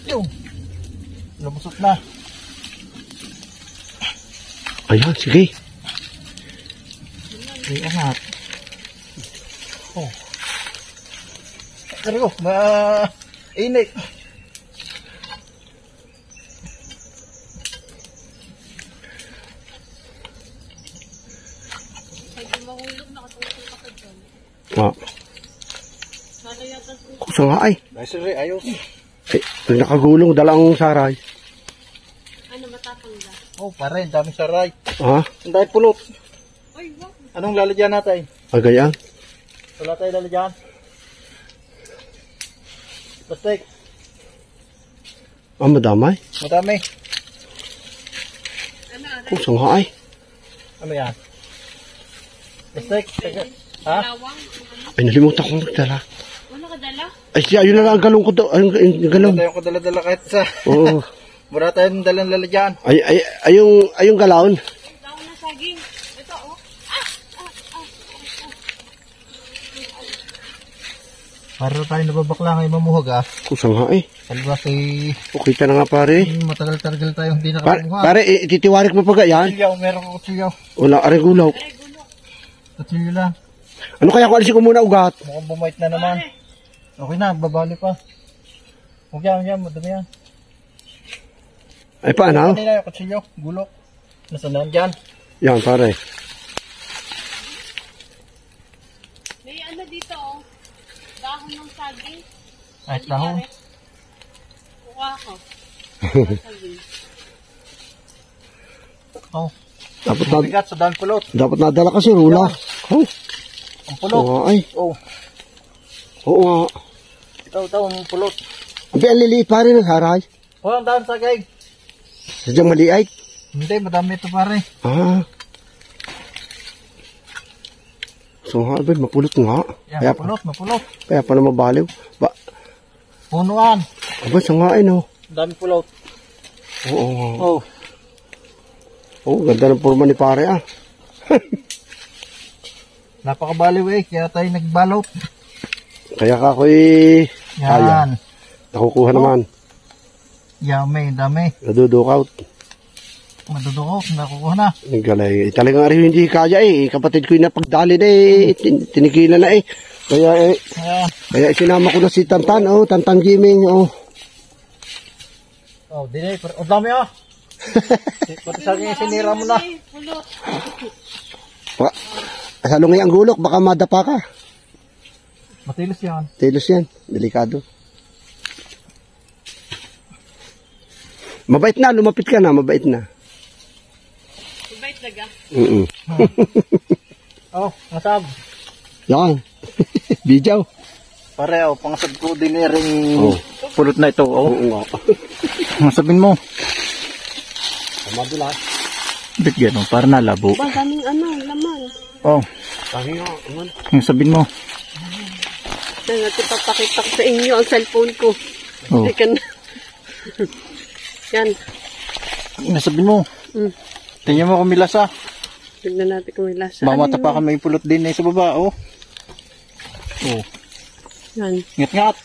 Yung. Lumusot na. Ayan, sige. Ay, angat. Oh. Pero, init. Pwede mahulog, nakatulog ka pa dyan. Ah. Sana yata Kusa nga ay. Nice rin, ayos. Eh, nakagulong, dalang saray. ano matapang ba? Oh, pare, dami saray. Ha? Ang dahil pulot. Ay, wow. Anong lalagyan natin? Agayan. Wala tayo lalagyan. Bastek. Ah, madamay. Madami. Ano, Kusa nga ay. Ano yan? Bastek. Ha? lawang? Ano? Ay, nalimutan kong magdala. Wala ka dala? Ay, siya, ayun na lang ang galong ko daw. Ang galong. Wala tayong kadala-dala kahit sa... Oo. Wala tayong dalang lalagyan. Ay, yung galon. Tawang na saging. Ito, oh. Para tayo nababakla ngayon mamuhag ah. Kusa nga ay. Salwa kay... Okay ka na nga pare. Matagal-tagal tayo hindi nakamuhag. Pare, ititiwarik mo pa yan? Kutsilyaw, meron ko kutsilyaw. Wala, aring gulaw. Kutsilyo lang. Ano kaya kung alisin ko muna ugat? Mukhang bumait na naman. Okay na, babali pa. Huwag yan, madami yan. Ay, paano? Kanina yung kutsilyo, gulok. Nasaan na dyan? Yan, pare. May ano dito, oh. Dahon ng saging. Kahit dahon. Kuha ko. Saging. Oh, Dapat bigat sa dahon pulot. dapat nadala kasi rula. Oh, Ang pulot. oo nga ay. Oh, Oo nga. ito, ang pulot. Ang liliit pare ng haray. Oh, ang dahon sagay. Sadyang maliit. Hindi, madami ito pare. Ah. So nga, ba, mapulot nga. Yan, mapulot. Kaya pa na mabaliw. Ba, Punuan. aba, sa nga ay, no. Ang dami pulot. Oo nga. Oh, Oo, ganda ng forma ni pare, ah. napakabaliw eh, kaya tayo nagbalot. Kaya ka ako'y Yan. nakukuha naman. Yummy, dami. Nadudukout. Madudukok, nakukuha na. Ang galing. Talagang ari hindi kaya eh. Kapatid ko yung napagdali na eh. Tinigilan na eh. Kaya Ayan. kaya sinama ko na si Tantan. Oh, Tantan Gaming. Oh. Oh, dinay. Ang dami ah. Pati sa akin sinira mo na. Pulot. Salungay ang gulok. Baka madapa ka. Matilis yan. Tilos yan. Delikado. Mabait na. Lumapit ka na. Mabait na. Ibait daga. Oh, nasab. Yan. Bijaw. Pare, oh, pangasab ko din ring Oh. pulot na ito. Oh, Oo nga. masabin mo. Madulas. Bit gano'n, para nalabo. Ba, daming ano, laman. Oh, Tangi nga. Aman. masabin mo. Dahil papakita ko sa inyo ang cellphone ko. Oh, Teka na. Yan. masabin mo. Tingnan mo kung may lasa. Tignan natin kung may lasa. Mamata pa kami pulot din eh sa baba. Oh. Oh, Yan. ngat-ngat.